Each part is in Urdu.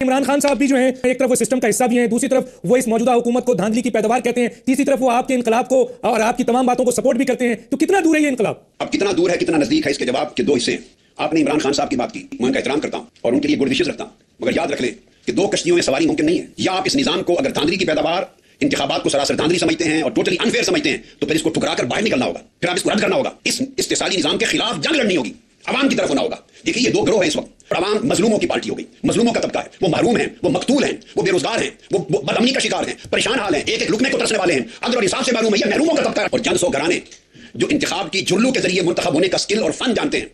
عمران خان صاحب بھی جو ہیں ایک طرف وہ سسٹم کا حصہ بھی ہیں، دوسری طرف وہ اس موجودہ حکومت کو دھاندلی کی پیداوار کہتے ہیں، تیسری طرف وہ آپ کے انقلاب کو اور آپ کی تمام باتوں کو سپورٹ بھی کرتے ہیں. تو کتنا دور ہے یہ انقلاب؟ اب کتنا دور ہے کتنا نزدیک ہے، اس کے جواب کے دو حصے ہیں. آپ نے عمران خان صاحب کی بات کی، میں ان کا احترام کرتا ہوں اور ان کے لیے گڈ وشز رکھتا ہوں، مگر یاد رکھ لیں کہ دو کشتیوں میں سواری ممکن نہیں ہے. یا آپ اس نظام کو اگر دھاندلی کی پیداوار انتخابات کو سراسر دھاندلی سمجھتے ہیں اور ٹوٹلی انفیئر سمجھتے ہیں تو پھر اس کو ٹھکرا کر باہر نکلنا ہوگا، پھر آپ اس کو رد کرنا ہوگا. اس استحصالی نظام کے خلاف جنگ لڑنی ہوگی، عوام کی طرف ہونا ہوگا. دیکھیے یہ دو گروہ ہیں اس وقت، عوام مظلوموں کی پارٹی ہو گئی، مظلوموں کا طبقہ ہے، وہ محروم ہیں، وہ مقتول ہیں، وہ بے روزگار ہیں، وہ بد امنی کا شکار ہیں، پریشان حال ہیں، ایک ایک لقمے کو ترسنے والے ہیں، عدل اور انصاف سے محروم ہے. یہ محروموں کا طبقہ ہے. اور چند سو گھرانے جو انتخاب کی جرلو کے ذریعے منتخب ہونے کا سکل اور فن جانتے ہیں،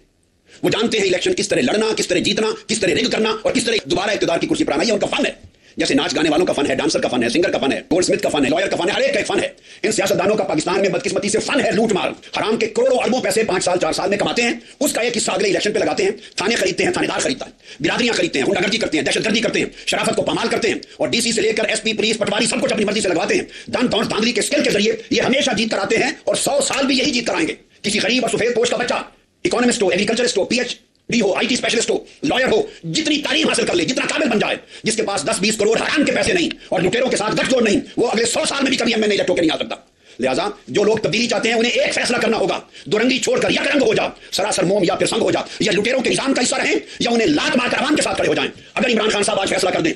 وہ جانتے ہیں الیکشن کس طرح لڑنا، کس طرح جیتنا، کس طرح رگ کرنا اور کس طرح دوبارہ اقتدار کی کرسی پر آنا. یہ ان کا فن ہے. جیسے ناچ گانے والوں کا فن ہے، ڈانسر کا فن ہے، سنگر کا فن ہے، گولڈ سمتھ کا فن ہے، لائر کا فن ہے، ہر ایک کا ایک فن ہے. ان سیاستدانوں کا پاکستان میں بدقسمتی سے فن ہے لوٹ مار. حرام کے کروڑوں اربوں پیسے 5 سال 4 سال میں کماتے ہیں، اس کا ایک حصہ اگلے الیکشن پہ لگاتے ہیں. تھانے خریدتے ہیں، تھانے دار خریدتا ہے، برادریاں خریدتے ہیں، غنڈہ گردی کرتے ہیں، دہشت گردی کرتے ہیں، شرافت کو پامال کرتے ہیں اور ڈی سی سے لے کر ایس پی، پولیس، پٹواری سب کچھ اپنی مرضی سے لگواتے ہیں. دن دور دھاندلی کے سکل کے ذریعے یہ ہمیشہ جیت کر آتے ہیں اور 100 سال بھی یہی جیت کر آئیں گے. کسی غریب اور سفید پوش کا بچہ اکانومسٹ ہو، ایگریکلچرسٹ ہو، پی ایچ ڈی ہو، آئی ٹی اسپیشلسٹ ہو، لائر ہو، جتنی تعلیم حاصل کر لے، جتنا قابل بن جائے، جس کے پاس 10-20 کروڑ حرام کے پیسے نہیں اور لٹیروں کے ساتھ گٹھ جوڑ نہیں، وہ اگلے 100 سال میں بھی کبھی ایم این اے الیکٹ ہو کے نہیں آ سکتا. لہٰذا جو لوگ تبدیلی چاہتے ہیں انہیں ایک فیصلہ کرنا ہوگا، دو رنگی چھوڑ کر یک رنگ ہو جا، سراسر موم یا پھر سنگ ہو جا، یا لٹیروں کے نظام کا حصہ رہیں یا انہیں لات مار کر عوام کے ساتھ کھڑے ہو جائیں. اگر عمران خان صاحب آج فیصلہ کر دیں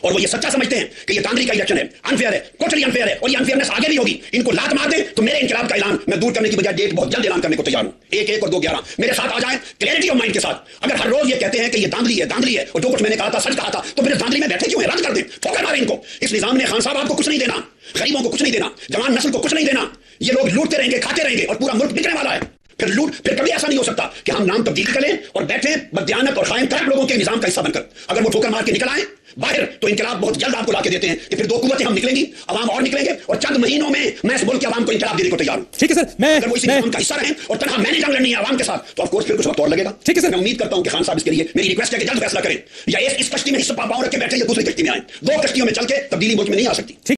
اور وہ یہ سچا سمجھتے ہیں کہ یہ دھاندلی کا الیکشن ہے، انفیئر ہے، ٹوٹلی انفیئر ہے اور یہ انفیئرنس آگے بھی ہوگی، ان کو لات مار دیں تو میرے انقلاب کا اعلان میں دور کرنے کی بجائے ڈیٹ بہت جلد اعلان کرنے کو تیار ہوں. 1 اور 2/11 میرے ساتھ آ جائیں کلیئرٹی آف مائنڈ کے ساتھ. اگر ہر روز یہ کہتے ہیں کہ یہ دھاندلی ہے اور جو کچھ میں نے کہا تھا سچ کہا تھا تو پھر دھاندلی میں بیٹھے کیوں ہیں؟ رد کر دیں، ٹھوکر ماریں ان کو. اس نظام نے خان صاحب آپ کو کچھ نہیں دینا، غریبوں کو کچھ نہیں دینا، جوان نسل کو کچھ نہیں دینا. یہ لوگ لوٹتے رہیں گے، کھاتے رہیں گے اور پورا ملک بکنے والا ہے. پھر کبھی ایسا نہیں ہو سکتا کہ ہم نام تبدیل کریں اور بیٹھیں بددیانت اور خائن طرف لوگوں کے نظام کا حصہ بن کر. اگر وہ ٹھوکر مار کے نکل آئیں باہر تو انقلاب بہت جلد آپ کو لا کے دیتے ہیں کہ پھر 2 قوتیں ہم نکلیں گی، عوام اور نکلیں گے اور چند مہینوں میں اس ملک کے عوام کو انقلاب دینے کو تیار ہوں. ٹھیک ہے سر، اگر وہ اسی نظام کا حصہ رہیں اور تنہا میں نے جنگ لڑنی ہے عوام کے ساتھ تو آف کورس پھر کچھ وقت اور لگے گا. ٹھیک ہے سر، میں امید کرتا ہوں کہ خان صاحب اس کے لیے میری ریکویسٹ ہے کہ جلد فیصلہ کریں، یا اس کشتی میں حصہ پاؤں رکھ کے بیٹھے یا دوسری کشتی میں آئیں. 2 کشتیوں میں چل کے تبدیلی ملک میں نہیں آ سکتی.